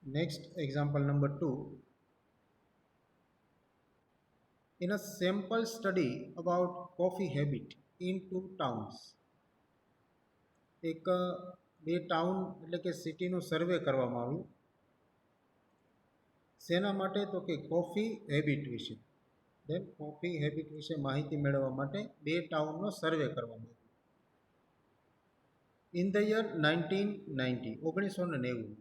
Next example number 2. In a sample study about coffee habit in two towns, એક બે town એટલે કે સિટીનું સર્વે કરવામાં આવ્યું. શેના માટે? તો કે કોફી હેબિટ વિશે. દેન કોફી હેબિટ વિશે માહિતી મેળવવા માટે બે ટાઉનનો સર્વે કરવામાં આવ્યો. In the year 1990,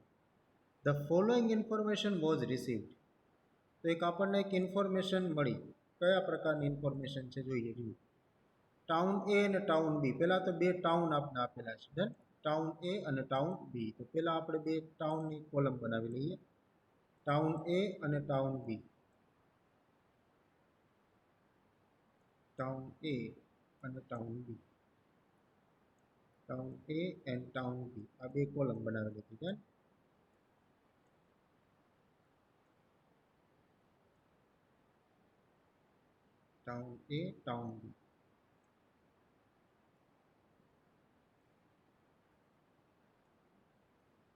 the following information was received. તો એક આપણને એક ઇન્ફોર્મેશન મળી. કયા પ્રકારની ઇન્ફોર્મેશન છે જોઈએ જોઈએ. ટાઉન એ અને ટાઉન બી, પહેલાં તો બે ટાઉન આપણે આપેલા છે. ડન. ટાઉન એ અને ટાઉન બી. તો પહેલાં આપણે બે ટાઉનની કોલમ બનાવી લઈએ. ટાઉન એ અને ટાઉન બી. ટાઉન એ અને town B. Town A and town B. આ બે કોલમ બનાવેલી હતી. Done. Town A, town B.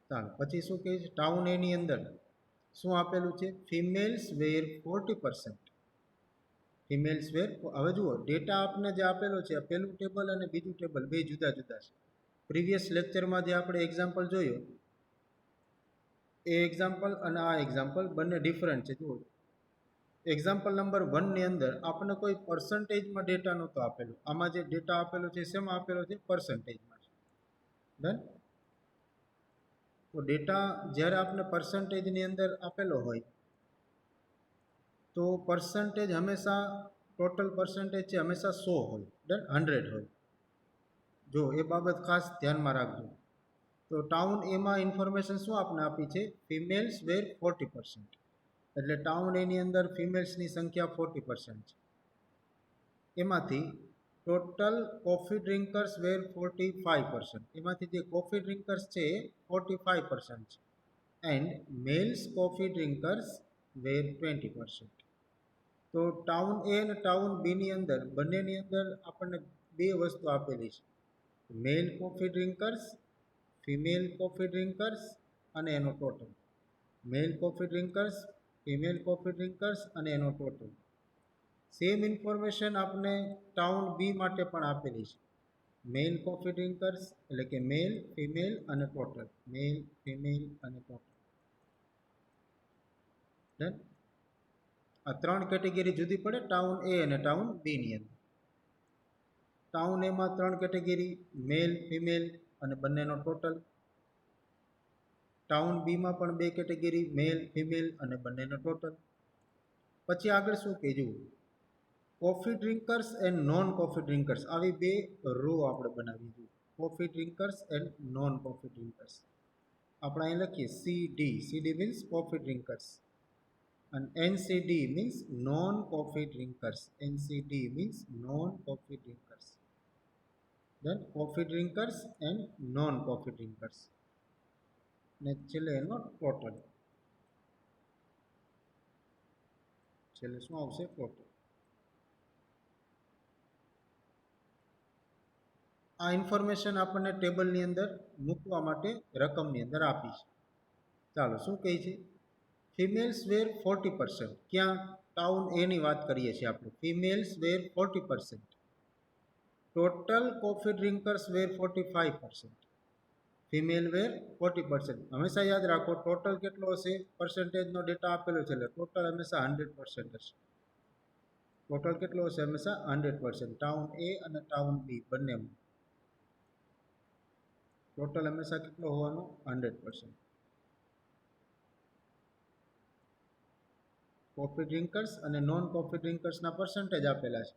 ચાલો પછી શું કહે છે? ટાઉન એની અંદર શું આપેલું છે? ફિમેલ્સ વેર 40%. ફિમેલ્સ વેર. હવે જુઓ, ડેટા આપને જે આપેલો છે, પહેલું ટેબલ અને બીજું ટેબલ બે જુદા જુદા છે. પ્રીવિયસ લેક્ચરમાં જે આપણે એક્ઝામ્પલ જોયો, એ એક્ઝામ્પલ અને આ એક્ઝામ્પલ બંને ડિફરન્ટ છે. જુઓ, એક્ઝામ્પલ નંબર 1ની અંદર આપણને કોઈ પર્સન્ટેજમાં ડેટા નહોતો આપેલો. આમાં જે ડેટા આપેલો છે શેમાં આપેલો છે? પર્સન્ટેજમાં. ડન. તો ડેટા જ્યારે આપણે પર્સન્ટેજની અંદર આપેલો હોય તો પર્સન્ટેજ હંમેશા, ટોટલ પર્સન્ટેજ છે હંમેશા 100 હોય. ડન. 100 હોય. જો એ બાબત ખાસ ધ્યાનમાં રાખજો. તો ટાઉન એમાં ઇન્ફોર્મેશન શું આપણે આપી છે? ફિમેલ્સ વેર 40%. એટલે ટાઉન એની અંદર ફિમેલ્સની સંખ્યા 40% છે. એમાંથી ટોટલ કોફી ડ્રિંકર્સ વેર 45%. એમાંથી જે કોફી ડ્રિંકર્સ છે એ 45% છે. એન્ડ મેલ્સ કોફી ડ્રિંકર્સ વેર 20%. તો ટાઉન એ અને ટાઉન બીની અંદર બંનેની અંદર આપણને બે વસ્તુ આપેલી છે. મેલ કોફી ડ્રિંકર્સ, ફિમેલ કોફી ડ્રિંકર્સ અને એનો ટોટલ. મેલ કોફી ડ્રિંકર્સ, ફિમેલ કોફી ડ્રિંકર્સ અને એનો ટોટલ. સેમ ઇન્ફોર્મેશન આપણે ટાઉન બી માટે પણ આપેલી છે. મેલ કોફી ડ્રિંકર્સ એટલે કે મેલ, ફિમેલ અને ટોટલ. મેલ, ફિમેલ અને ટોટલ. ડન. આ ત્રણ કેટેગરી જુદી પડે ટાઉન એ અને ટાઉન બીની અંદર. ટાઉન એમાં ત્રણ કેટેગરી, મેલ, ફિમેલ અને બંનેનો ટોટલ. ટાઉન બીમાં પણ બે કેટેગરી, મેલ, ફિમેલ અને બંનેનો ટોટલ. પછી આગળ શું કીધું? Coffee drinkers and non coffee drinkers. આવી બે રો આપણે બનાવી દીધી. Coffee drinkers and non coffee drinkers. આપણે અહીં લખીએ CD. CD means coffee drinkers. and NCD means non-coffee drinkers. NCD means non-coffee drinkers. Then coffee drinkers and non-coffee drinkers. ને છેલ્લે એનો ટોટલ. છેલ્લે શું આવશે? ટોટલ. આ ઇન્ફોર્મેશન આપણને ટેબલની અંદર મૂકવા માટે રકમની અંદર આપી છે. ચાલો શું કહે છે? ફિમેલ્સ વેર 40%. ક્યાં? ટાઉન એની વાત કરીએ છીએ આપણે. Females wear 40%. Total coffee drinkers were 45%. Female વેર 40%. હંમેશા યાદ રાખો, ટોટલ કેટલો હશે? પર્સન્ટેજનો ડેટા આપેલો છે એટલે ટોટલ હંમેશા 100% હશે. ટોટલ કેટલો હશે? હંમેશા 100%. ટાઉન એ અને ટાઉન બી બંનેમાં ટોટલ હંમેશા કેટલો હોવાનો? 100%. કોફી ડ્રિંકર્સ અને નોન કોફી ડ્રિંકર્સના પર્સન્ટેજ આપેલા છે.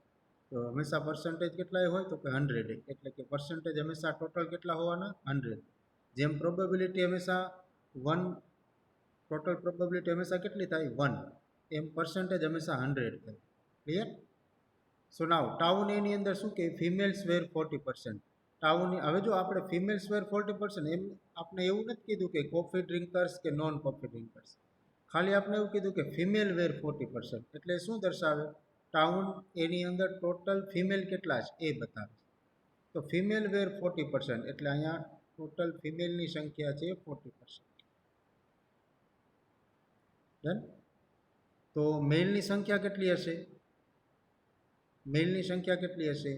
તો હંમેશા પર્સન્ટેજ કેટલાય હોય? તો કે 100. એટલે કે પર્સન્ટેજ હંમેશા ટોટલ કેટલા હોવાના? 100. જેમ પ્રોબેબિલિટી હંમેશા 1, ટોટલ પ્રોબેબિલિટી હંમેશા કેટલી થાય? 1. એમ પર્સન્ટેજ હંમેશા 100 થાય. ક્લિયર? સો નાવ ટાઉન એની અંદર શું કે ફિમેલ્સ વેર 40%. ટાઉન હવે જો આપણે ફિમેલ્સ વેર 40%, એમ આપણે એવું નથી કીધું કે કોફી ડ્રિંકર્સ કે નોન કોફી ડ્રિંકર્સ. ખાલી આપણે એવું કીધું કે ફિમેલ વેર 40%. એટલે શું દર્શાવે? ટાઉન એની અંદર ટોટલ ફિમેલ કેટલા છે એ બતાવે. તો ફિમેલ વેર 40%. એટલે અહીંયા ટોટલ ફિમેલની સંખ્યા છે 40%. ડન. તો મેલની સંખ્યા કેટલી હશે? મેલની સંખ્યા કેટલી હશે?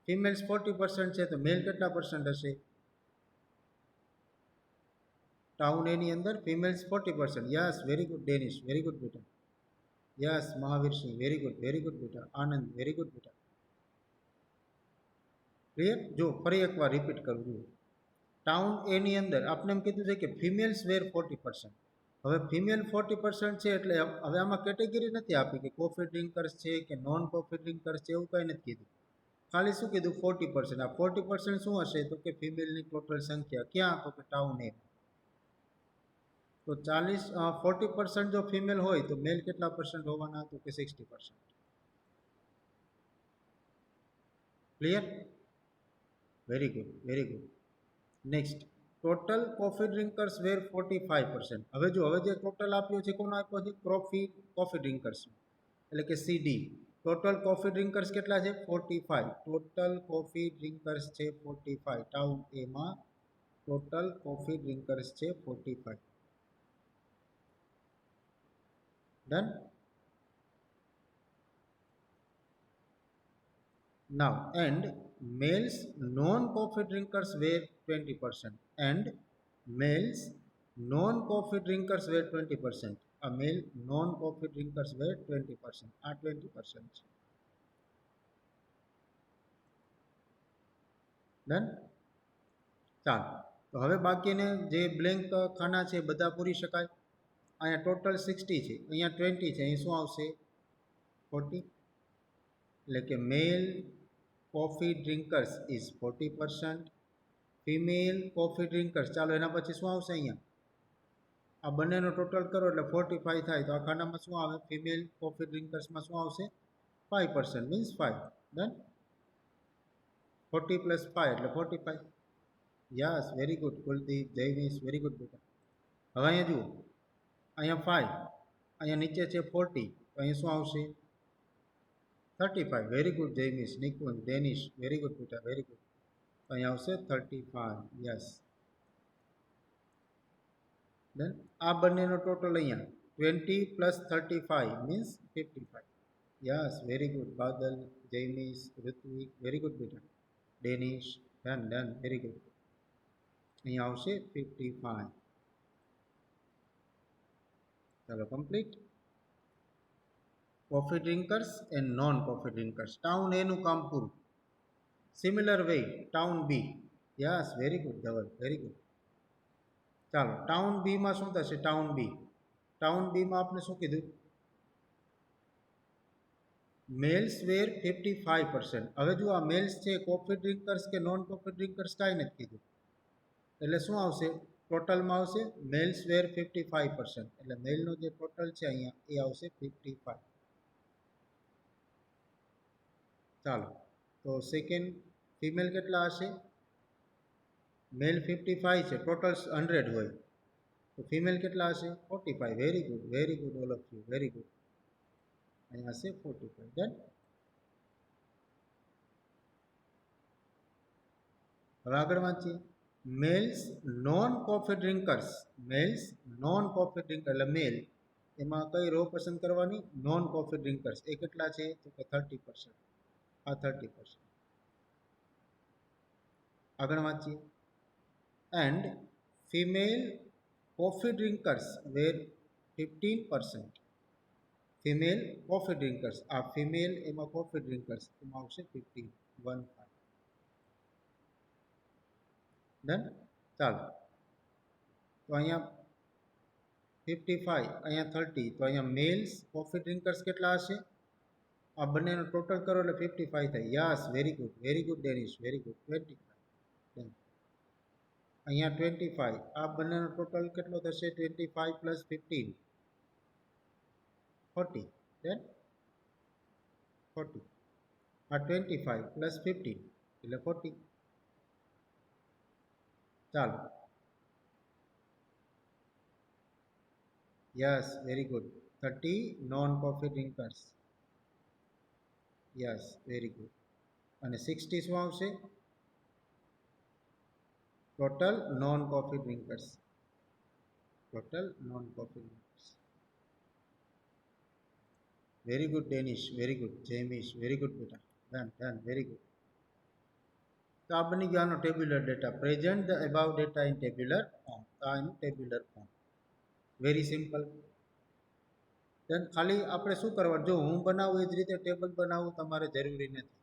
ફિમેલ્સ 40% છે, તો મેલ કેટલા પર્સન્ટ હશે? ટાઉન એની અંદર females 40%. Yes, very good Danish, very good બેટા. યસ મહાવીરસિંહ, વેરી ગુડ બેટા. આનંદ, વેરી ગુડ બેટા. ક્લિયર? જો ફરી એકવાર રિપીટ કરું છું. ટાઉન એની અંદર આપણે એમ કીધું છે કે ફિમેલ્સ વેર 40%. હવે ફિમેલ 40% છે એટલે હવે આમાં કેટેગરી નથી આપી કે કોફી ડ્રિંકર્સ છે કે નોન કોફી ડ્રિંકર્સ છે, એવું કંઈ નથી કીધું. ખાલી શું કીધું? 40%. આ 40% શું હશે? તો કે ફિમેલની ટોટલ સંખ્યા. ક્યાં? તો કે ટાઉન એ. તો 40% જો ફિમેલ હોય તો મેલ કેટલા પર્સન્ટ હોવાના? તો કે 60%. Clear? Very good, very good. Next, total coffee drinkers were 45%. હવે જો હવે જે ટોટલ આપ્યો છે કોનો આપ્યો છે? કોફી ડ્રિંકર્સ, એટલે કે સીડી. ટોટલ કોફી ડ્રિંકર્સ કેટલા છે? 45. ટોટલ કોફી ડ્રિંકર્સ છે 45. ટાઉન એમાં ટોટલ કોફી ડ્રિંકર્સ છે 45. Done. Now, and males non-coffee drinkers were 20%, and males non-coffee drinkers were 20%. A male non-coffee drinkers were 20%. આ 20% છે. ડન. ચાલો, તો હવે બાકીને જે બ્લેન્ક ખાના છે બધા પૂરી શકાય. અહીંયા ટોટલ 60 છે, અહીંયા 20 છે, અહીં શું આવશે? 40. એટલે કે મેલ કોફી ડ્રિંકર્સ ઇઝ 40%. ફિમેલ કોફી ડ્રિંકર્સ, ચાલો એના પછી શું આવશે? અહીંયા આ બંનેનો ટોટલ કરો એટલે 45 થાય. તો આ ખાનામાં શું આવે? ફિમેલ કોફી ડ્રિંકર્સમાં શું આવશે? 5%, મીન્સ 5. ડન. 40 પ્લસ 5 એટલે 45. Yes, very good Kuldeep, Jayvish, very good બેટા. હવે અહીંયા જુઓ, અહીંયા 5, અહીંયા નીચે છે 40, તો અહીંયા શું આવશે? 35. Very good Jaymish, Nikunj, Danish, very good બેટા, વેરી ગુડ. અહીંયા આવશે 35. યસ. ડન. આ બંનેનો ટોટલ અહીંયા 20 plus 35 means 55. Yes, very good Badal, Jaymish, Ritvik, very good બેટા. Danish, done, very good. અહીંયા આવશે 55. ચાલો complete. Coffee drinkers and non coffee drinkers. Town એનું કામ પૂરું. Similar way town B. Yes, very good Dhaval, very good. ચાલો, ટાઉન બીમાં શું થશે? ટાઉન બીમાં આપણે શું કીધું? મેલ્સ વેર 55%. હવે જો આ મેલ્સ છે કોફી ડ્રિંકર્સ કે નોન કોફી ડ્રિંકર્સ કાંઈ નથી કીધું, એટલે શું આવશે? ટોટલમાં આવશે મેલ્સ વેર 55%. એટલે મેલનો જે ટોટલ છે અહીંયા એ આવશે 55. ચાલો, તો સેકન્ડ ફિમેલ કેટલા હશે? મેલ 55 છે, ટોટલ 100 હોય, તો ફિમેલ કેટલા હશે? 45. Very good all of you, very good. અહીંયા હશે 45. ડન. હવે આગળ વાંચીએ. Males non coffee drinkers. Males non coffee drinker એટલે મેલ, એમાં કઈ રો પસંદ કરવાની? Non coffee ડ્રિંકર્સ. એ કેટલા છે? તો કે 30%. આ 30%. આગળ વાંચીએ. And female coffee drinkers were 15%. Female coffee drinkers, આ ફિમેલ એમાં કોફી ડ્રિંકર્સ એમાં આવશે 15. ડન. ચાલો, તો અહીંયા 55, અહીંયા 30, તો અહીંયા મેલ્સ કોફી ડ્રિંકર્સ કેટલા હશે? આ બંનેનો ટોટલ કરો એટલે 55 થાય. Yes, very good Danish, very good. 25. અહીંયા 25, આ બંનેનો ટોટલ કેટલો થશે? 25 પ્લસ 15, 40. ડન. 40. આ 25 પ્લસ 15 એટલે 40. ચાલો, yes, very good. 30 non coffee drinkers. Yes, very good. અને 60 શું આવશે? Total non coffee drinkers. Total non coffee drinkers. Very good Danish, very good Jemish, very good બેટા. Done, very good. તો આ બની ગયો આનો tabular data. Present the above data in tabular form. તો આ એનું tabular form. Very simple. Then ખાલી આપણે શું કરવાનું, જો હું બનાવું એ જ રીતે ટેબલ બનાવવું તમારે જરૂરી નથી.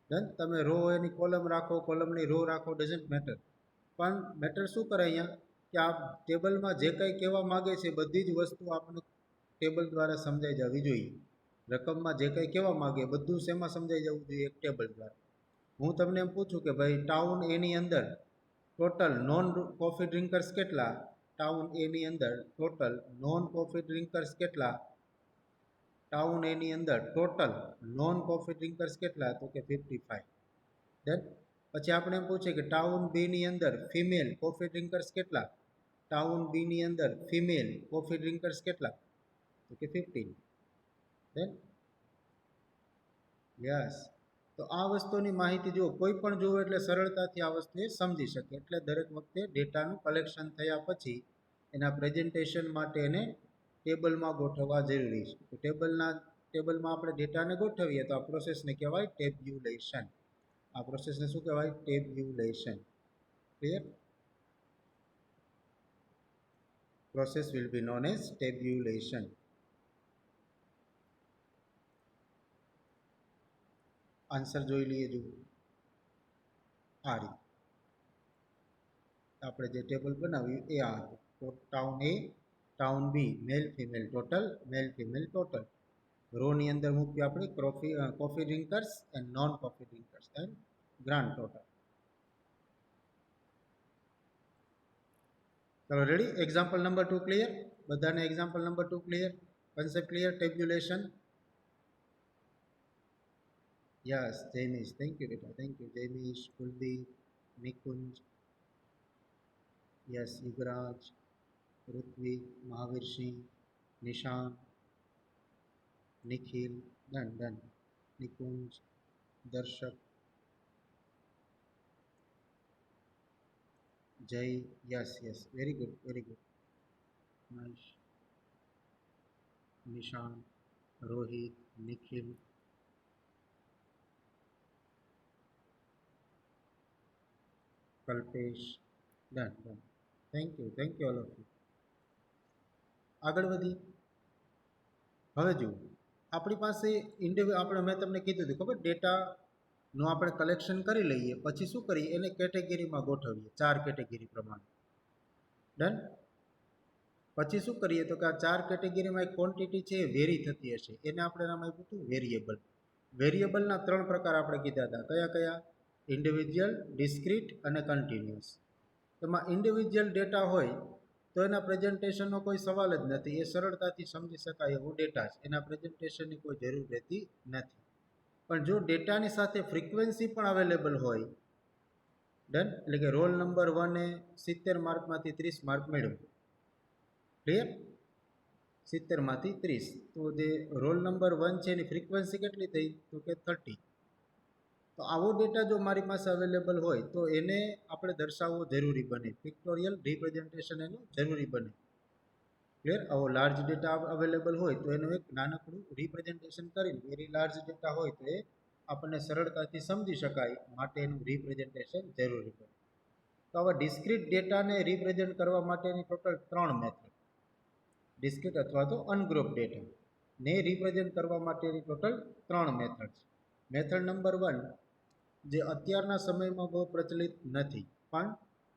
દેન તમે રો એની કોલમ રાખો, કોલમની રો રાખો, ડઝન્ટ મેટર. પણ મેટર શું કરે અહીંયા કે આ ટેબલમાં જે કંઈ કહેવા માગે છે બધી જ વસ્તુ આપણને ટેબલ દ્વારા સમજાઈ જવી જોઈએ. રકમમાં જે કંઈ કહેવા માગે બધું શેમાં સમજાઈ જવું જોઈએ, એક ટેબલ દ્વારા. હું તમને એમ પૂછું કે ભાઈ ટાઉન એની અંદર ટોટલ નોન કોફી ડ્રિંકર્સ કેટલા, ટાઉન એની અંદર ટોટલ નોન કોફી ડ્રિંકર્સ કેટલા, ટાઉન એની અંદર ટોટલ નોન કોફી ડ્રિંકર્સ કેટલા, તો કે 55. દેન પછી આપણે એમ પૂછીએ કે ટાઉન બીની અંદર ફિમેલ કોફી ડ્રિંકર્સ કેટલા, ટાઉન બીની અંદર ફિમેલ કોફી ડ્રિંકર્સ કેટલા, તો કે 15. દેન યસ. તો આ વસ્તુની માહિતી જુઓ, કોઈ પણ જુઓ એટલે સરળતાથી આ વસ્તુ એ સમજી શકે. એટલે દરેક વખતે ડેટાનું કલેક્શન થયા પછી એના પ્રેઝન્ટેશન માટે એને ટેબલમાં ગોઠવવા જરૂરી છે. તો ટેબલમાં આપણે ડેટાને ગોઠવીએ તો આ પ્રોસેસને કહેવાય ટેબ્યુલેશન. આ પ્રોસેસને શું કહેવાય? Tabulation. Clear? Process will be known as tabulation. Answer જોઈ લઈએ. જુઓ આ રીતે આપણે જે ટેબલ બનાવ્યું એ આ હતું. તો town A, town B, male female total, male female total. રોની અંદર મૂક્યું આપણે coffee drinkers and non coffee drinkers and grand total. ચલો રેડી. Example number 2 clear? બધાને example number 2 clear? Concept clear? Tabulation. Yes Jaimish, thank you બેટા, thank you Jaimish, Kuldeep, Nikunj, yes Yugraj, Ritvik, Mahavirsinh, Nishan, Nikhil, done, Nikunj, Darshak, Jay, yes, very good, very good. Nishan, Rohit, Nikhil, Kalpesh, done. Thank you all of you. આગળ વધી. હવે જુઓ, આપણી પાસે મેં તમને કીધું હતું ખબર, ડેટાનું આપણે કલેક્શન કરી લઈએ પછી શું કરીએ, એને કેટેગરીમાં ગોઠવીએ 4 કેટેગરી પ્રમાણે. ડન. પછી શું કરીએ તો કે આ 4 કેટેગરીમાં એક ક્વોન્ટિટી છે એ વેરી થતી હશે, એને આપણે નામ આપ્યું હતું વેરિયેબલ. વેરિયેબલના 3 પ્રકાર આપણે કીધા હતા. કયા? ઇન્ડિવિજ્યુઅલ, ડિસ્ક્રીટ અને કન્ટિન્યુઅસ. એમાં ઇન્ડિવિજ્યુઅલ ડેટા હોય તો એના પ્રેઝન્ટેશનનો કોઈ સવાલ જ નથી. એ સરળતાથી સમજી શકાય એવું ડેટા છે, એના પ્રેઝન્ટેશનની કોઈ જરૂર રહેતી નથી. પણ જો ડેટાની સાથે ફ્રીક્વન્સી પણ અવેલેબલ હોય, ડન, એટલે કે રોલ નંબર 1 એ 70 માર્કમાંથી 30 માર્ક મેળવ્યો. ક્લિયર? 70 માંથી 30. તો જે રોલ નંબર 1 છે એની ફ્રીક્વન્સી કેટલી થઈ? તો કે 30. તો આવો ડેટા જો મારી પાસે અવેલેબલ હોય તો એને આપણે દર્શાવવો જરૂરી બને. પિક્ટોરિયલ રિપ્રેઝન્ટેશન એનું જરૂરી બને. ક્લિયર? આવો લાર્જ ડેટા અવેલેબલ હોય તો એનું એક નાનકડું રિપ્રેઝન્ટેશન કરીને, વેરી લાર્જ ડેટા હોય તો એ આપણને સરળતાથી સમજી શકાય માટે એનું રિપ્રેઝન્ટેશન જરૂરી બને. તો આવા ડિસ્ક્રીટ ડેટાને રિપ્રેઝન્ટ કરવા માટેની ટોટલ 3 મેથડ. ડિસ્ક્રીટ અથવા તો અનગ્રુપ ડેટા ને રિપ્રેઝન્ટ કરવા માટેની ટોટલ 3 મેથડ છે. મેથડ નંબર 1 જે અત્યારના સમયમાં બહુ પ્રચલિત નથી, પણ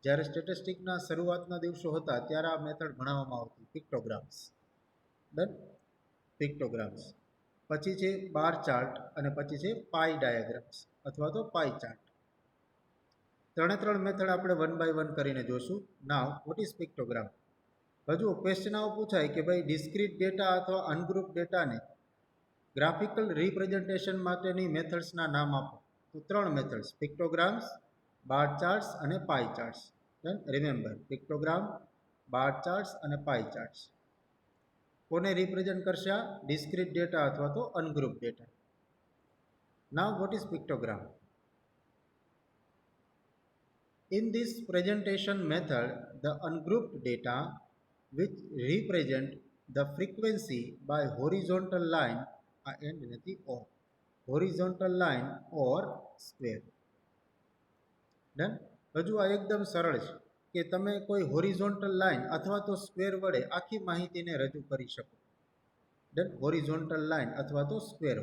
જ્યારે સ્ટેટિસ્ટિકના શરૂઆતના દિવસો હતા ત્યારે આ મેથડ ભણાવવામાં આવતી, પિક્ટોગ્રામ્સ. ડન, પિક્ટોગ્રામ્સ. પછી છે બાર ચાર્ટ અને પછી છે પાઈ ડાયાગ્રામ્સ અથવા તો પાઈ ચાર્ટ. 3 મેથડ આપણે 1 બાય 1 કરીને જોશું. Now what is pictogram? હજુ ક્વેશ્ચન આવો પૂછાય કે ભાઈ ડિસ્ક્રીટ ડેટા અથવા અનગ્રુપ ડેટાને ગ્રાફિકલ રિપ્રેઝન્ટેશન માટેની મેથડ્સના નામ આપો. તો 3 મેથડ્સ, પિક્ટોગ્રામ્સ, બાર ચાર્ટ્સ અને pie charts. Then remember, pictogram, bar charts અને પાઈ ચાર્ટ્સ કોને રિપ્રેઝન્ટ કરશે? ડિસ્ક્રીટ ડેટા અથવા તો ungroup data. Now what is pictogram? In this presentation method, the ungrouped data which represent the frequency by horizontal line, આ and નથી or, horizontal line or square. Done. હજુ આ એકદમ સરળ છે કે તમે કોઈ હોરિઝોન્ટલ લાઇન અથવા તો સ્ક્વેર વડે આખી માહિતીને રજૂ કરી શકો. ડન. હોરિઝોન્ટલ લાઇન અથવા તો સ્ક્વેર.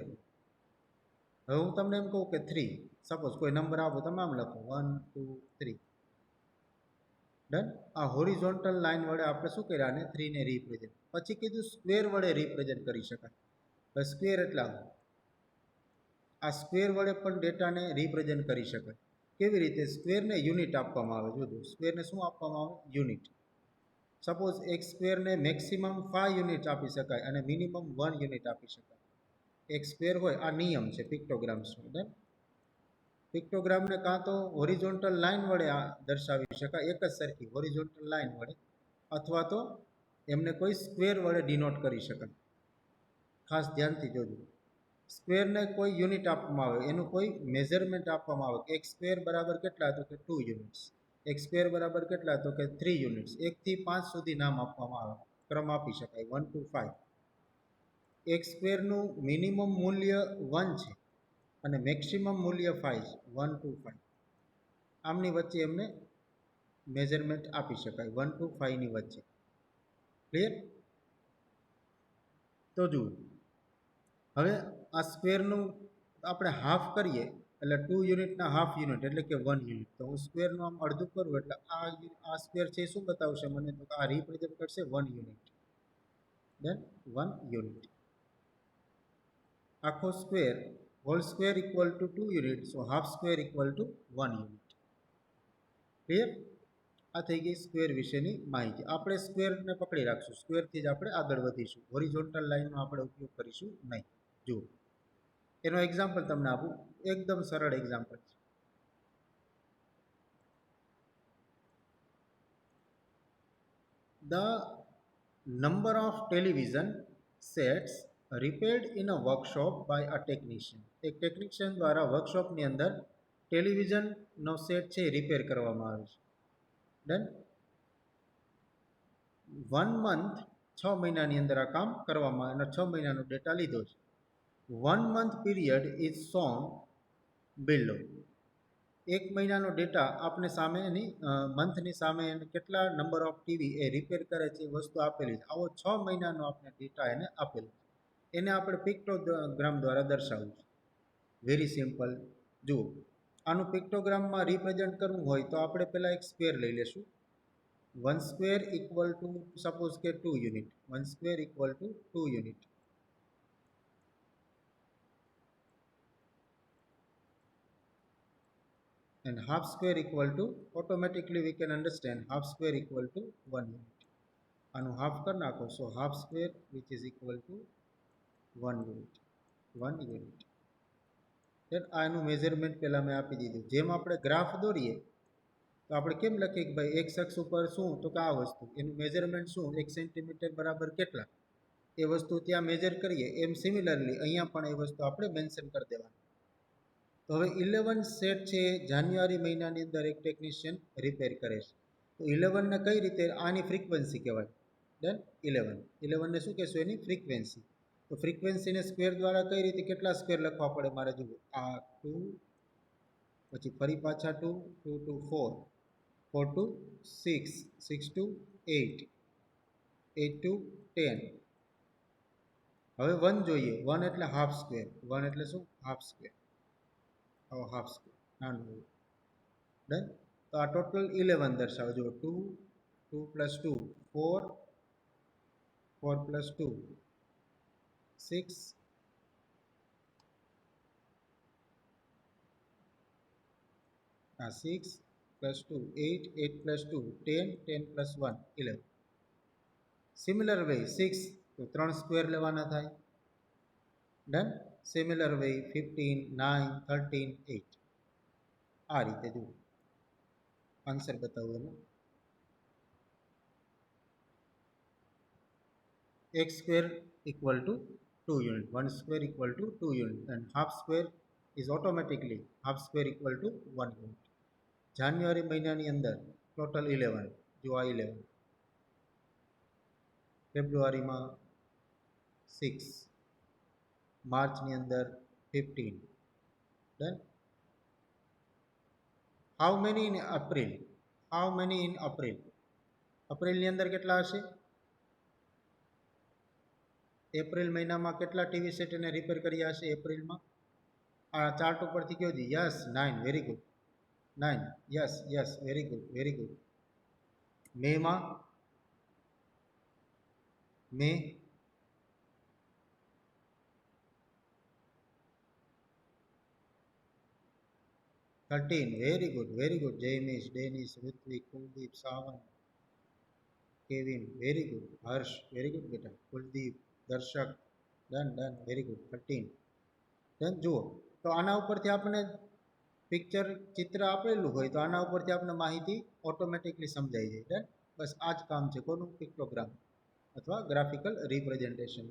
હવે હું તમને એમ કહું કે 3, સપોઝ કોઈ નંબર આપો, તમે આમ લખો 1 2 3. ડન. આ હોરિઝોન્ટલ લાઇન વડે આપણે શું કર્યા, આને 3 ને રિપ્રેઝેન્ટ. પછી કીધું સ્ક્વેર વડે રિપ્રેઝેન્ટ કરી શકાય. હવે સ્ક્વેર એટલે આ સ્ક્વેર વડે પણ ડેટાને રિપ્રેઝેન્ટ કરી શકાય. કેવી રીતે? સ્ક્વેરને યુનિટ આપવામાં આવે. જોજો, સ્ક્વેરને શું આપવામાં આવે? યુનિટ. સપોઝ એક સ્ક્વેરને મેક્સિમમ 5 યુનિટ આપી શકાય અને મિનિમમ 1 યુનિટ આપી શકાય. એક સ્ક્વેર હોય, આ નિયમ છે પિક્ટોગ્રામ્સનો. ડન. પિક્ટોગ્રામને કાં તો હોરિઝોન્ટલ લાઇન વડે દર્શાવી શકાય, એક જ સરખી હોરિઝોન્ટલ લાઇન વડે, અથવા તો એમને કોઈ સ્ક્વેર વડે ડિનોટ કરી શકાય. ખાસ ધ્યાનથી જોજો. સ્ક્વેરને કોઈ યુનિટ આપવામાં આવે, એનું કોઈ મેઝરમેન્ટ આપવામાં આવે. એક સ્ક્વેર બરાબર કેટલા? તો કે 2 યુનિટ્સ. એક સ્ક્વેર બરાબર કેટલા? તો કે 3 યુનિટ્સ. 1 થી 5 સુધી નામ આપવામાં આવે, ક્રમ આપી શકાય 1 to 5. એક સ્ક્વેરનું મિનિમમ મૂલ્ય 1 છે અને મેક્સિમમ મૂલ્ય 5 છે, 1 to 5. આમની વચ્ચે એમને મેઝરમેન્ટ આપી શકાય 1 to 5 ની વચ્ચે. ક્લિયર? તો જુઓ, હવે આ સ્ક્વેરનું આપણે હાફ કરીએ એટલે 2 યુનિટના હાફ યુનિટ એટલે કે 1 યુનિટ. તો હું સ્ક્વેરનું આમ અડધું કરું એટલે આ સ્ક્વેર છે શું બતાવશે મને? તો આ રિપ્રેઝેન્ટ કરશે 1 યુનિટ. દેન 1 યુનિટ. આખો square, whole square equal to 2 unit, so half square equal to 1 unit. Clear? આ થઈ ગઈ સ્ક્વેર વિશેની માહિતી. આપણે સ્ક્વેરને પકડી રાખશું, સ્ક્વેરથી જ આપણે આગળ વધીશું. હોરિઝોન્ટલ લાઇનનો આપણે ઉપયોગ કરીશું નહીં. જુઓ, એનો એક્ઝામ્પલ તમને આપું, એકદમ સરળ એક્ઝામ્પલ છે. The number of television sets repaired in a workshop by a technician. એક ટેકનિશિયન દ્વારા વર્કશોપની અંદર ટેલિવિઝનનો સેટ છે રિપેર કરવામાં આવે છે. ડન. 1 મંથ, 6 મહિનાની અંદર આ કામ કરવામાં અને 6 મહિનાનો ડેટા લીધો છે. 1 month period is shown below. 1 મહિનાનો ડેટા આપણે સામે એની મંથની સામે કેટલા number of TV A repair કરે છે એ વસ્તુ આપેલી છે. આવો 6 મહિનાનો આપણે ડેટા એને આપેલો છે. એને આપણે પિક્ટોગ્રામ દ્વારા દર્શાવવું છે. Very simple. જુઓ, આનું પિક્ટોગ્રામમાં રિપ્રેઝેન્ટ કરવું હોય તો આપણે પહેલાં એક સ્ક્વેર લઈ લેશું. 1 સ્ક્વેર ઇક્વલ ટુ સપોઝ કે 2 unit. 1 square equal to 2 unit. And half square equal to, automatically we can understand half square equal to 1 unit. આનું હાફ કરી નાખો, so half square which is equal to 1 unit. 1 unit. then આનું measurement પહેલાં મેં આપી દીધું. જેમ આપણે ગ્રાફ દોરીએ તો આપણે કેમ લખીએ કે ભાઈ એક અક્ષ ઉપર શું? તો કે આ વસ્તુ, એનું મેઝરમેન્ટ શું? 1 સેન્ટીમીટર બરાબર કેટલા? એ વસ્તુ ત્યાં મેજર કરીએ. એમ સિમિલરલી અહીંયા પણ એ વસ્તુ આપણે મેન્શન કરી દેવાની. તો હવે 11 સેટ છે જાન્યુઆરી મહિનાની અંદર એક ટેકનિશિયન રિપેર કરે છે. તો 11ને કઈ રીતે? આની ફ્રીક્વન્સી કહેવાય. ડન. 11ને શું કહેશું? એની ફ્રીક્વન્સી. તો ફ્રીક્વન્સીને સ્ક્વેર દ્વારા કઈ રીતે, કેટલા સ્ક્વેર લખવા પડે મારે? જુઓ, આ 2, પછી ફરી પાછા 2, 2 to 4, 4 to 6, 6 to 8, 8 to 10. હવે 1 જોઈએ. 1 એટલે હાફ સ્ક્વેર. 1 એટલે શું? Half square. હાફ સ્ક્વેર નાનું હોય. ડન. તો આ ટોટલ 11 દર્શાવે. જો 2, 2 પ્લસ 2 4, 4 પ્લસ 2 6, આ 6 plus 2 8, 8 plus 2 10, 10 plus 1 11. Similar way 6 તો 3 સ્ક્વેર લેવાના થાય. ડન. Similar way 15, 9, 13, 8. આ રીતે જુઓ, આન્સર બતાવું એનો. x square equal to 2 unit, 1 square equal to 2 unit, and half square is automatically half square equal to 1 unit. જાન્યુઆરી મહિનાની અંદર ટોટલ 11. જો આ 11. ફેબ્રુઆરીમાં 6, માર્ચની અંદર 15. Done. How many in April? How many in April? એપ્રિલની અંદર કેટલા હશે? એપ્રિલ મહિનામાં કેટલા ટીવી સેટ એને રિપેર કર્યા હશે એપ્રિલમાં? આ ચાર્ટ ઉપરથી કયો જી? Yes, 9. Very good. 9. Yes yes, very good very good. મેમાં? May 13. Very good very good. Jaymish, Danish, Ritvik, Kuldeep, Savan, Kevin, very good. Harsh, very good બેટા. Kuldeep, Darshak, done done, very good. 13. Done. જુઓ તો આના ઉપરથી આપણે પિક્ચર ચિત્ર આપેલું હોય તો આના ઉપરથી આપણે માહિતી ઓટોમેટિકલી સમજાઈ જાય. ડન. બસ આ જ કામ છે કોનું? પિક્ટોગ્રામ અથવા graphical representation.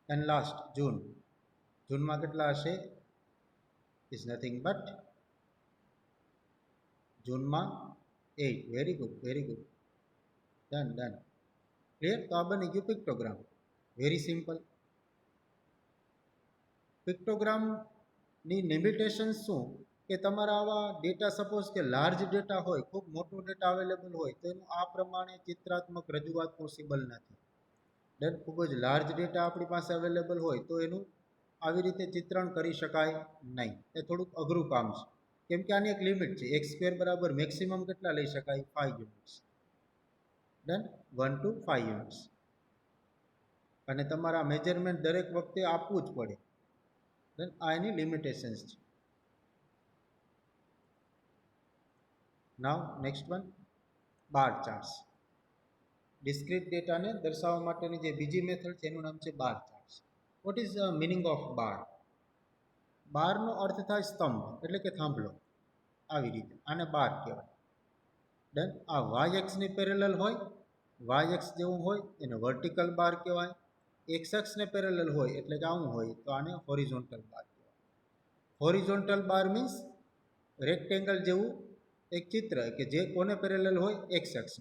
And last June. જૂનમાં કેટલા હશે? ઇઝ નથિંગ બટ જૂનમાં 8. Very good very good. Done done. Clear? તો આ બની ગયું પિક્ટોગ્રામ. Very simple. પિક્ટોગ્રામની લિમિટેશન્સ શું? કે તમારા આવા ડેટા, સપોઝ કે લાર્જ ડેટા હોય, ખૂબ મોટો ડેટા અવેલેબલ હોય તો એનું આ પ્રમાણે ચિત્રાત્મક રજૂઆત પોસિબલ નથી. ડન. ખૂબ જ લાર્જ ડેટા આપણી પાસે અવેલેબલ હોય તો એનું આવી રીતે ચિત્રણ કરી શકાય નહીં. એ થોડુંક અઘરું કામ છે, કેમ કે આની એક લિમિટ છે. x² બરાબર મેક્સિમમ કેટલા લઈ શકાય? 5 યુનિટ્સ. ડન. 1 to 5 units. અને તમારા મેજરમેન્ટ દરેક વખતે આપવું જ પડે. ડન. આ એની લિમિટેશન્સ છે. નાવ નેક્સ્ટ વન, બાર ચાર્ટ્સ. ડિસ્ક્રીટ ડેટાને દર્શાવવા માટેની જે બીજી મેથડ છે એનું નામ છે bar charts. What is the meaning of bar? બારનો અર્થ થાય સ્તંભ, એટલે કે થાંભલો. આવી રીતે આને બાર કહેવાય. ડન. આ વાય એક્સની પેરેલલ હોય, વાય એક્સ જેવું હોય એને વર્ટિકલ બાર કહેવાય. એક્સ એક્સને પેરેલલ હોય એટલે કે આવું હોય તો આને હોરિઝોન્ટલ બાર કહેવાય. હોરિઝોન્ટલ બાર મીન્સ રેક્ટેંગલ જેવું એક ચિત્ર કે જે કોને પેરેલલ હોય? X x.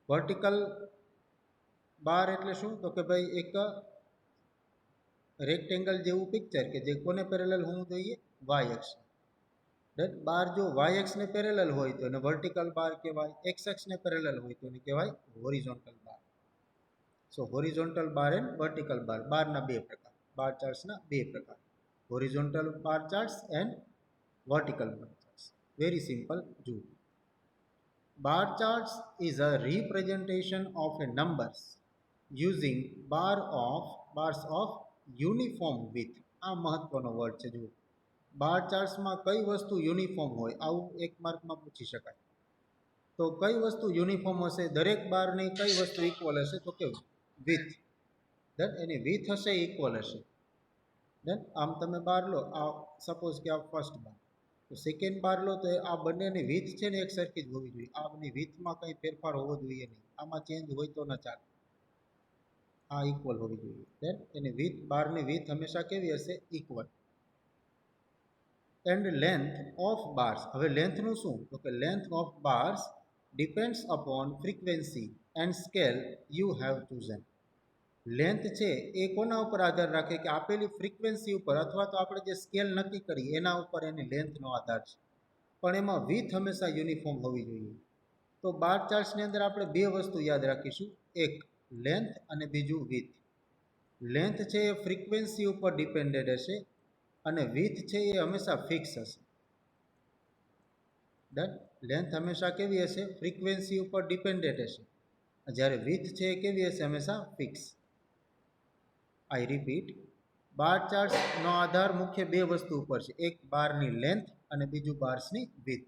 વર્ટિકલ બાર એટલે શું? તો કે ભાઈ એક રેક્ટેંગલ જેવું પિક્ચર કે જે કોને પેરેલલ હોવું જોઈએ? Y x. ડન. બાર જો વાય એક્સને પેરેલલ હોય તો એને વર્ટિકલ બાર કહેવાય. એક્સ એક્સને પેરેલલ હોય તો એને કહેવાય horizontal bar. So horizontal bar and vertical bar. બારના બે પ્રકાર, બાર ચાર્ટ્સના બે પ્રકાર, horizontal bar charts and vertical bar charts. Very simple. જુઓ, bar charts is a representation of a numbers using bars of uniform width. આ મહત્વનો word છે. જુઓ, બાર ચાર્ટ્સમાં કઈ વસ્તુ યુનિફોર્મ હોય? આવું એક માર્કમાં પૂછી શકાય. તો કઈ વસ્તુ યુનિફોર્મ હશે? દરેક બારની કઈ વસ્તુ ઇક્વલ હશે? તો કે વિથ. ધન. એની વિથ હશે ઇક્વલ હશે. ધન. આમ તમે બાર લો, આ સપોઝ કે આ ફર્સ્ટ બાર, તો સેકન્ડ બાર લો તો આ બંનેની વિથ છે ને એક સરખી જ હોવી જોઈએ. આની વિથમાં કંઈ ફેરફાર હોવો જોઈએ નહીં. આમાં ચેન્જ હોય તો ન ચાલે. આ ઇક્વલ હોવી જોઈએ. ધેન એની વિથ, બારની વિથ હંમેશા કેવી હશે? Equal. And length of bars. હવે લેન્થનું શું? તો કે length of bars depends upon frequency and scale you have chosen. Length છે એ કોના ઉપર આધાર રાખે? કે આપેલી ફ્રીક્વન્સી ઉપર અથવા તો આપણે જે સ્કેલ નક્કી કરી એના ઉપર એની લેન્થનો આધાર છે. પણ એમાં વિથ હંમેશા યુનિફોર્મ હોવી જોઈએ. તો બાર ચાર્ટ્સની અંદર આપણે બે વસ્તુ યાદ રાખીશું, એક લેન્થ અને બીજું વિથ. લેન્થ છે એ ફ્રીક્વન્સી ઉપર ડિપેન્ડેડ હશે અને વિથ છે એ હંમેશા ફિક્સ હશે. ડન. લેન્થ હંમેશા કેવી હશે? ફ્રીક્વન્સી ઉપર ડિપેન્ડેડ હશે, જ્યારે વિથ છે એ કેવી હશે? હંમેશા ફિક્સ. આઈ રિપીટ, બાર ચાર્ટ્સનો આધાર મુખ્ય બે વસ્તુ ઉપર છે, એક બારની લેન્થ અને બીજું બાર્સની વિથ.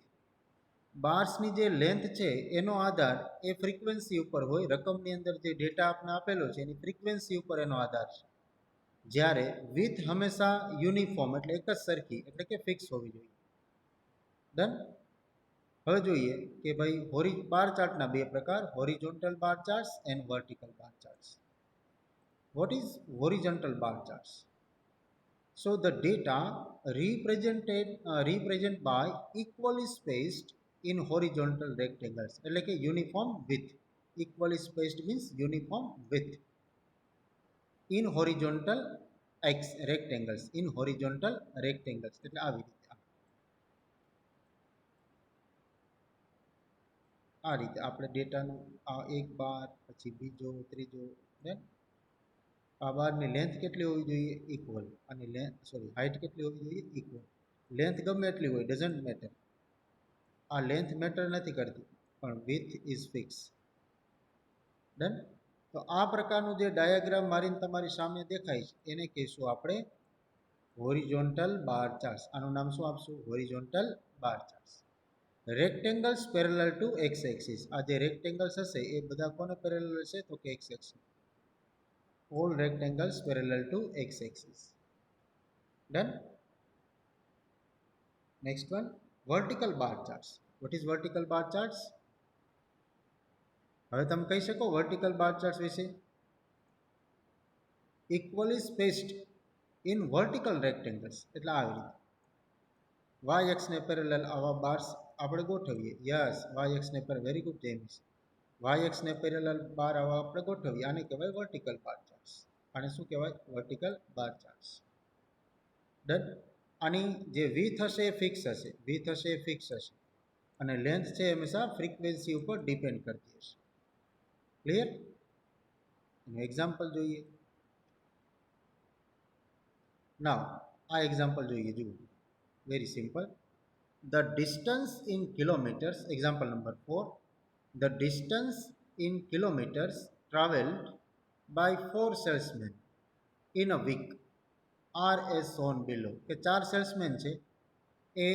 બાર્સની જે લેન્થ છે એનો આધાર એ ફ્રીક્વન્સી ઉપર હોય, રકમની અંદર જે ડેટા આપણે આપેલો છે એની ફ્રીક્વન્સી ઉપર એનો આધાર છે. જ્યારે વિથ હંમેશા યુનિફોર્મ એટલે એક જ સરખી એટલે કે ફિક્સ હોવી જોઈએ. ડન. હવે જોઈએ કે ભાઈ બાર ચાર્ટના બે પ્રકાર, horizontal bar charts and vertical bar charts. What is horizontal bar charts? So the data represent by equally spaced in horizontal rectangles, એટલે કે uniform width. Equally spaced means uniform width in horizontal X rectangles, in horizontal rectangles એટલે આવી રીતે આ રીતે આપણે ડેટાનું આ એક બાર પછી બીજો ત્રીજો આ બારની લેન્થ કેટલી હોવી જોઈએ ઇક્વલ અને હાઇટ કેટલી હોવી જોઈએ ઇક્વલ. લેન્થ ગમે એટલી હોય ડઝન્ટ મેટર, આ લેન્થ મેટર નથી કરતી પણ વિથ ઇઝ ફિક્સ. ડન. તો આ પ્રકારનું જે ડાયાગ્રામ મારીને તમારી સામે દેખાય છે એને કહીશું આપણે હોરિઝોન્ટલ બાર ચાર્ટ્સ. આનું નામ શું આપશું? Horizontal bar charts. Rectangles parallel to X axis. આ જે રેક્ટેંગલ્સ હશે એ બધા કોને પેરેલલ હશે? તો કે X axis. All rectangles parallel to X axis. Done. Next one, vertical bar charts. What is vertical bar charts? હવે તમે કહી શકો વર્ટિકલ બાર ચાર્ટ્સ વિશે? Equally spaced in vertical rectangles એટલે આવી રીતે વાય એક્સને પેરેલલ આવા બાર્સ આપણે ગોઠવીએ. યસ, વાય એક્સને parallel, very good James. Y એક્સને પેરેલલ બાર આવા આપણે ગોઠવીએ. આને કહેવાય વર્ટિકલ બાર ચાર્ટ્સ. આને શું કહેવાય? Vertical bar charts. ડન. આની જે વિથ હશે એ ફિક્સ હશે, વિથ હશે એ ફિક્સ હશે અને લેન્થ છે હંમેશા ફ્રીક્વન્સી ઉપર ડિપેન્ડ કરતી હશે. ક્લિયર? એનું એક્ઝામ્પલ જોઈએ. નાવ આ એક્ઝામ્પલ જોઈએ, જુઓ. Very simple. The distance in kilometers, example number 4, the distance in kilometers traveled by 4 salesmen in a week are as shown below. કે 4 સેલ્સમેન છે એ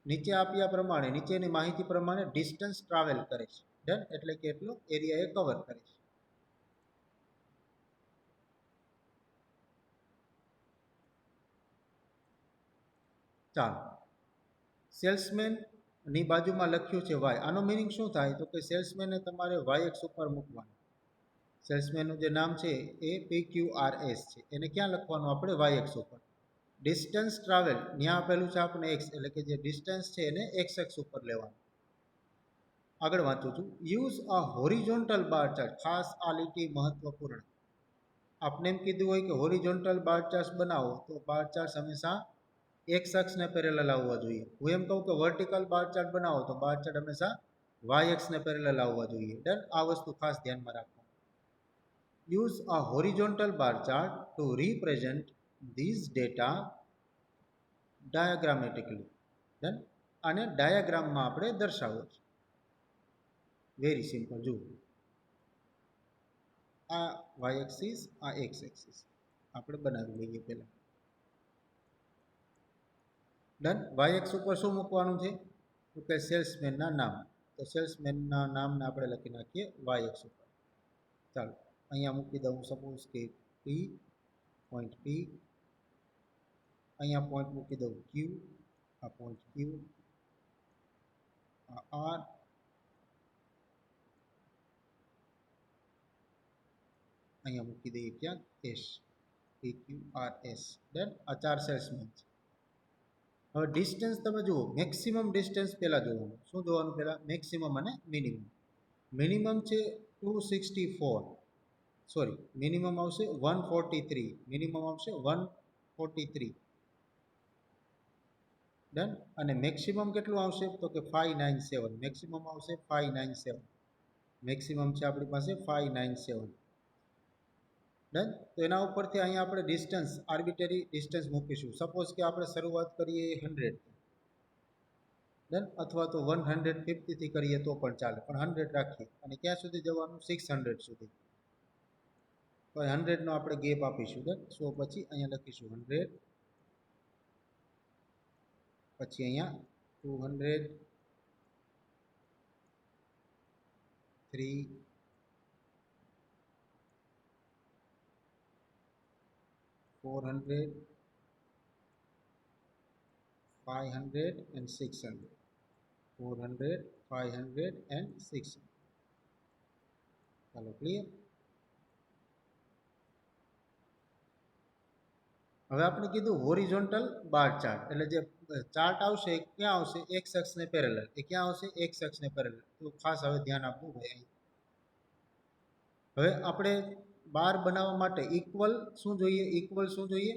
નીચે આપ્યા પ્રમાણે, નીચેની માહિતી પ્રમાણે ડિસ્ટન્સ ટ્રાવેલ કરે છે. ડન. એટલે કે એટલો એરિયા એ કવર કરે છે. ચાલો, સેલ્સમેનની બાજુમાં લખ્યું છે વાય. આનો મિનિંગ શું થાય? તો કે સેલ્સમેનને તમારે વાય એક્સ ઉપર મૂકવાનું. સેલ્સમેનનું જે નામ છે એ PQRS છે, એને ક્યાં લખવાનું આપણે? વાય એક્સ ઉપર. ડિસ્ટન્સ ટ્રાવેલ ત્યાં આપેલું છે આપણે એક્સ, એટલે કે જે ડિસ્ટન્સ છે એને એક્સ એક્સ ઉપર લેવાનું. આગળ વાંચું છું. Use a horizontal bar chart. ખાસ આ લીટી મહત્વપૂર્ણ. આપણે એમ કીધું હોય કે હોરિઝોન્ટલ બાર ચાર્ટ બનાવો તો બાર ચાર્ટ હંમેશા એક્સ અક્ષને પેરેલલ આવવા જોઈએ. હું એમ કહું કે વર્ટિકલ બાર ચાર્ટ બનાવો તો બાર ચાર્ટ હંમેશા વાય એક્સને પેરેલલ આવવા જોઈએ. ડન. આ વસ્તુ ખાસ ધ્યાનમાં રાખો. Use a horizontal bar chart to represent these data diagrammatically. Done. આને ડાયાગ્રામમાં આપણે દર્શાવો છે. Very simple. જુઓ, આ વાય એક્સિસ, આ એક્સ એક્સિસ આપણે બનાવી લઈએ પહેલા. ડન. વાય એક્સ ઉપર શું મૂકવાનું છે? તો કે સેલ્સમેનના નામ. તો સેલ્સમેનના નામને આપણે લખી નાખીએ વાય એક્સ ઉપર. ચાલો, અહીંયા મૂકી દઉં સપોઝ કે પી, પોઈન્ટ પી. અહીંયા પોઈન્ટ મૂકી દઉં ક્યુ, આ પોઈન્ટ ક્યુ, આ આર, અહીંયા મૂકી દઈએ ક્યાં? એસ. PQRS. ડન. આ 4 સેલ્સમેન છે. હવે ડિસ્ટન્સ તમે જુઓ, મેક્સિમમ ડિસ્ટન્સ પહેલાં જોવાનું. શું જોવાનું પહેલાં? મેક્સિમમ અને મિનિમમ. મિનિમમ છે 264, સોરી મિનિમમ આવશે 143, મિનિમમ આવશે 143. ડન. અને મેક્સિમમ કેટલું આવશે? તો કે 597. મેક્સિમમ આવશે 597. મેક્સિમમ છે આપણી પાસે 597. ડન. તો એના ઉપરથી અહીંયા આપણે ડિસ્ટન્સ, આર્બિટરી ડિસ્ટન્સ મૂકીશું. સપોઝ કે આપણે શરૂઆત કરીએ 100. ડન. અથવા તો 150 થી કરીએ તો પણ ચાલે, પણ 100 રાખીએ. અને ક્યાં સુધી જવાનું? 600 સુધી. તો 100નો આપણે ગેપ આપીશું. ડન. સો પછી અહીંયા લખીશું 100, પછી અહીંયા 200, 3, 400, 500 and 600. 400, 500 and 600. ચાલો, ક્લિયર? હવે આપણે કીધું હોરિઝોન્ટલ બાર ચાર્ટ એટલે જે ચાર્ટ આવશે એ ક્યાં આવશે? એક્સ અક્ષને પેરેલલ. એ ક્યાં આવશે? એક્સ અક્ષને પેરેલલ. તો ખાસ હવે ધ્યાન આપવું ભાઈ. હવે આપણે બાર બનાવવા માટે ઇક્વલ શું જોઈએ? ઇક્વલ શું જોઈએ?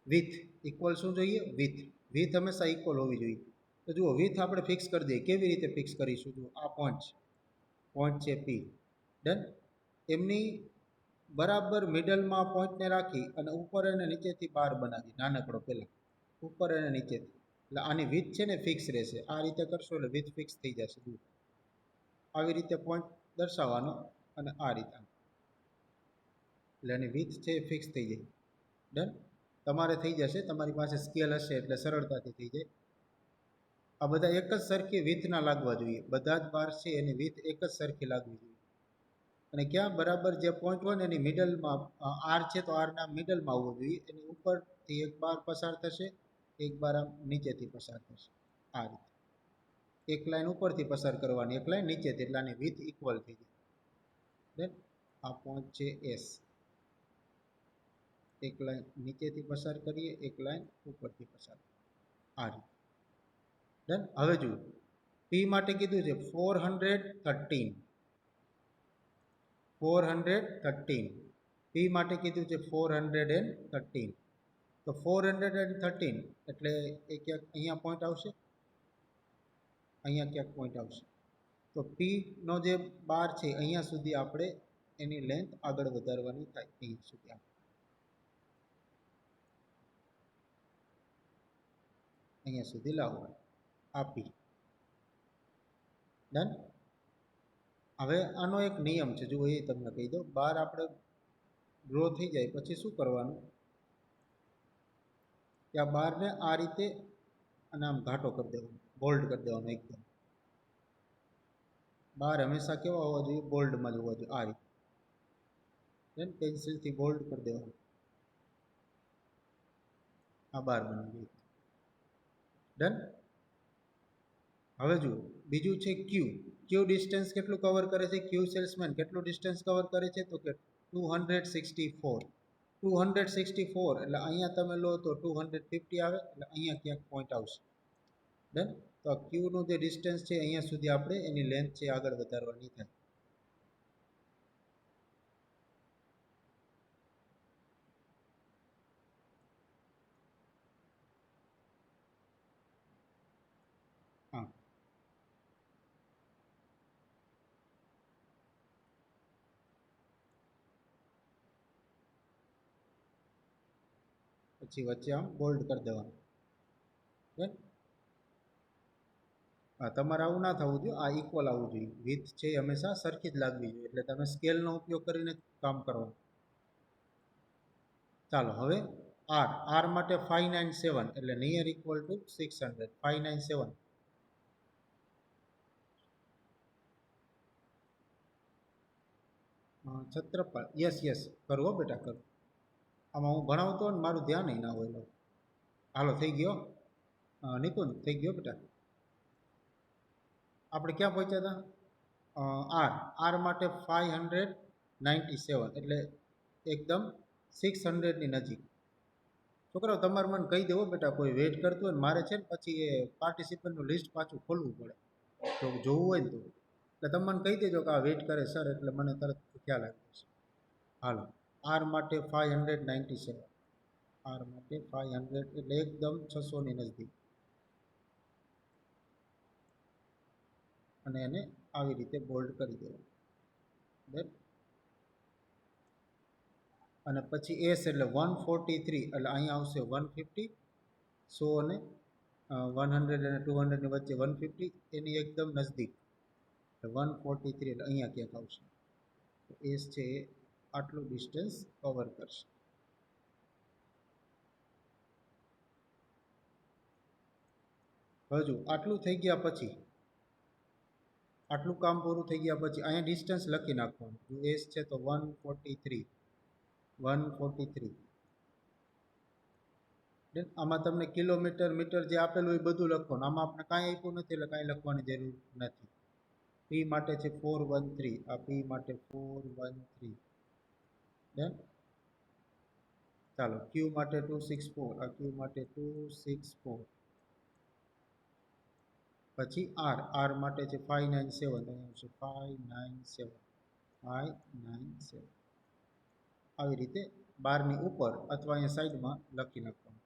વિથ. ઇક્વલ શું જોઈએ? વિથ. વિથ હંમેશા ઇક્વલ હોવી જોઈએ. તો જુઓ વિથ આપણે ફિક્સ કરી દઈએ. કેવી રીતે ફિક્સ કરીશું? જુઓ આ પોઈન્ટ છે પી. ડન. એમની બરાબર મિડલમાં પોઈન્ટને રાખી અને ઉપર અને નીચેથી બાર બનાવી નાનકડો પહેલાં ઉપર અને નીચેથી. એટલે આની વિથ છે ને ફિક્સ રહેશે. આ રીતે કરશો એટલે વિથ ફિક્સ થઈ જશે. જુઓ આવી રીતે પોઈન્ટ દર્શાવવાનો અને આ રીતે એટલે એની વિથ છે એ ફિક્સ થઈ જાય. ડન. તમારે થઈ જશે, તમારી પાસે સ્કેલ હશે એટલે સરળતાથી થઈ જાય. આ બધા એક જ સરખી વિથના લાગવા જોઈએ. બધા જ બાર છે એની વિથ એક જ સરખી લાગવી જોઈએ. અને ક્યાં બરાબર જે પોઈન્ટ હોય ને એની મિડલમાં આર છે તો આરના મિડલમાં આવવો જોઈએ. એની ઉપરથી એક બાર પસાર થશે, એક બાર આમ નીચેથી પસાર થશે. આ રીતે એક લાઈન ઉપરથી પસાર કરવાની, એક લાઈન નીચેથી, એટલે આની વિથ ઇક્વલ થઈ જાય. દેન આ પોઈન્ટ છે એસ. એક લાઈન નીચેથી પસાર કરીએ, એક લાઈન ઉપરથી પસાર કરીએ. આ રીતે. ડન. હવે જુઓ પી માટે કીધું છે 413. 413. પી માટે કીધું છે 413. તો 413 એટલે એ ક્યાંક અહીંયા પોઈન્ટ આવશે, અહીંયા ક્યાંક પોઈન્ટ આવશે. તો પી નો જે બાર છે અહીંયા સુધી આપણે એની લેન્થ આગળ વધારવાની થાય. અહીંયા સુધી અહીંયા સુધી લાવવાનું આપી. ડન. હવે આનો એક નિયમ છે, જુઓ એ તમને કહી દો. બાર આપણે ગ્રો થઈ જાય પછી શું કરવાનું? કે આ બારને આ રીતે અને આમ ઘાટો કરી દેવાનો, બોલ્ડ કરી દેવાનો એકદમ. બાર હંમેશા કેવા હોવા જોઈએ? બોલ્ડમાં જ હોવા જોઈએ. આ રીતે દેન પેન્સિલથી બોલ્ડ કરી દેવાનું. આ બાર બની ગઈ. ડન. હવે જુઓ બીજું છે ક્યુ. ક્યુ ડિસ્ટન્સ કેટલું કવર કરે છે? ક્યુ સેલ્સમેન કેટલું ડિસ્ટન્સ કવર કરે છે? તો કે 264. 264 એટલે અહીંયા તમે લો તો 250 આવે, એટલે અહીંયા ક્યાંક પોઈન્ટ આવશે. ડન. તો આ ક્યુનું જે ડિસ્ટન્સ છે અહીંયા સુધી આપણે એની લેન્થ છે આગળ વધારવાની થાય. હા, પછી વચ્ચે આમ બોલ્ડ કરી દેવાનું. ડન. હા, તમારે આવું ના થવું જોઈએ. આ ઇક્વલ આવવું જોઈએ. વિથ છે હંમેશા સરખી જ લાગવી જોઈએ. એટલે તમે સ્કેલનો ઉપયોગ કરીને કામ કરવાનું. ચાલો હવે આર. આર માટે 597 એટલે near equal to 600. 597. Chhatrapal. Yes yes, કરો બેટા કરો. આમાં હું ભણાવતો ને મારું ધ્યાન ના હોય. હાલો થઈ ગયો. નિકુંજ થઈ ગયો બેટા. આપણે ક્યાં પહોંચ્યા હતા? આર. આર માટે 597 એટલે એકદમ 600ની નજીક. છોકરાઓ તમારે મને કહી દેવો બેટા, કોઈ વેઇટ કરતું હોય ને મારે છે ને પછી એ પાર્ટિસિપન્ટનું લિસ્ટ પાછું ખોલવું પડે તો જોવું હોય ને તો. એટલે તમે મને કહી દેજો કે આ વેઇટ કરે સર, એટલે મને તરત ખ્યાલ આવી જશે. હાલો, આર માટે 597. આર માટે 500 એટલે એકદમ 600ની નજદીક. અને એને આવી રીતે બોલ્ડ કરી દેવું. અને પછી એસ એટલે 143 એટલે અહીંયા આવશે 150. 100 અને 100 અને 200ની વચ્ચે 150 એની એકદમ નજદીક. 143 એટલે અહીંયા ક્યાંક આવશે. એસ છે એ આટલું ડિસ્ટન્સ કવર કરશે. હજુ આટલું થઈ ગયા પછી, આટલું કામ પૂરું થઈ ગયા પછી અહીંયા ડિસ્ટન્સ લખી નાખવાનું. એસ છે તો 143. 143. આમાં તમને કિલોમીટર મીટર જે આપેલું એ બધું લખવાનું. આમાં આપણે કાંઈ આપ્યું નથી એટલે કાંઈ લખવાની જરૂર નથી. પી માટે છે 413. આ પી માટે 413. ડન. ચાલો ક્યુ માટે 264. આ ક્યુ માટે 264. પછી આર. આર માટે છે 597. અહીંયા આવશે 597. 597 આવી રીતે બારની ઉપર અથવા અહીંયા સાઈડમાં લખી નાખવાનું.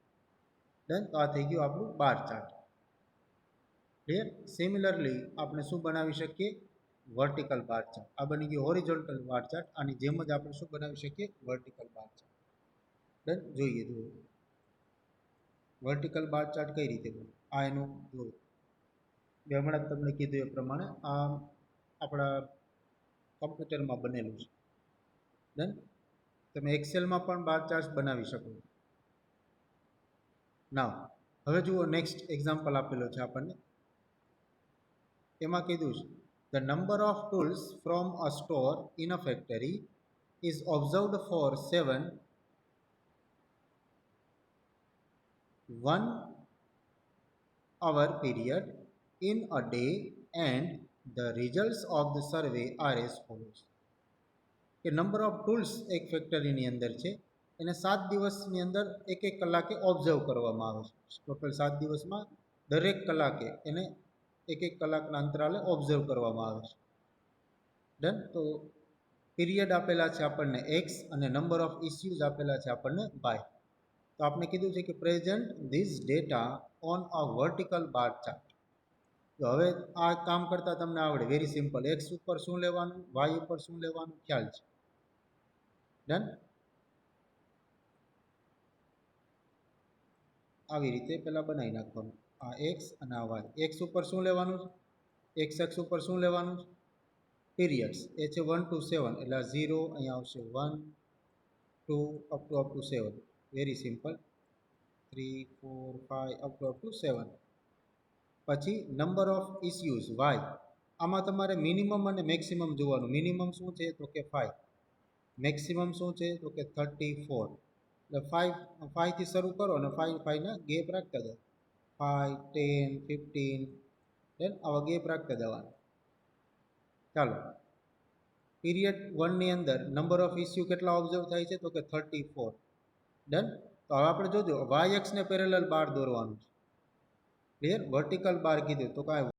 ડન. તો આ થઈ ગયું આપણું બાર ચાર્ટ. ક્લિયર. સિમિલરલી આપણે શું બનાવી શકીએ? Vertical bar chart. આ બની ગયું હોરિઝોન્ટલ બાર ચાર્ટ. આની જેમ જ આપણે શું બનાવી શકીએ? Vertical bar chart. ડન. જોઈએ જુઓ વર્ટિકલ બાર ચાર્ટ કઈ રીતે બને. આ એનું જુઓ મેં હમણાં જ તમને કીધું એ પ્રમાણે આ આપણા કમ્પ્યુટરમાં બનેલું છે. ડન. તમે એક્સેલમાં પણ બાર ચાર્ટ બનાવી શકો. નાવ હવે જુઓ નેક્સ્ટ એક્ઝામ્પલ આપેલો છે આપણને. એમાં કીધું છે the number of tools from a store in a factory is observed for 7 1 hour period in a day and the results of the survey are as follows. કે નંબર ઓફ ટૂલ્સ એક ફેક્ટરીની અંદર છે એને 7 દિવસની અંદર એક કલાકે ઓબ્ઝર્વ કરવામાં આવે છે. ટોટલ 7 દિવસમાં દરેક કલાકે એને એક કલાકના અંતરાલે ઓબ્ઝર્વ કરવામાં આવે છે. ડન. તો પીરિયડ આપેલા છે આપણને એક્સ અને નંબર ઓફ ઇસ્યુઝ આપેલા છે આપણને વાય. તો આપણે કીધું છે કે present this data on a vertical bar chart. તો હવે આ કામ કરતાં તમને આવડે. Very simple. એક્સ ઉપર શું લેવાનું, વાય ઉપર શું લેવાનું ખ્યાલ છે. ડન. આવી રીતે પહેલાં બનાવી નાખવાનું. આ એક્સ અને આ વાય. એક્સ ઉપર શું લેવાનું? એક્સ એક્સ ઉપર શું લેવાનું? પીરિયડ્સ. એ છે 1 to 7 એટલે 0 અહીંયા આવશે 1 2 up to 7. Very simple. 3 4 5 up to 7. પછી નંબર ઓફ ઇસ્યુઝ વાય. આમાં તમારે મિનિમમ અને મેક્સિમમ જોવાનું. મિનિમમ શું છે તો કે 5. મેક્સિમમ શું છે તો કે 34. એટલે 5 થી શરૂ કરો અને 5 ના ગેપ રાખતા જાઓ. 5 10 15 દેન આવા ગેપ રાખતા જવાના. ચાલો. પીરિયડ 1 ની અંદર નંબર ઓફ ઇસ્યુ કેટલા ઓબ્ઝર્વ થાય છે તો કે 34. ડન. તો હવે આપણે જોજો વાય એક્સને પેરેલલ બાર દોરવાનું છે. ક્લિયર. વર્ટિકલ બાર કીધું તો કાંઈ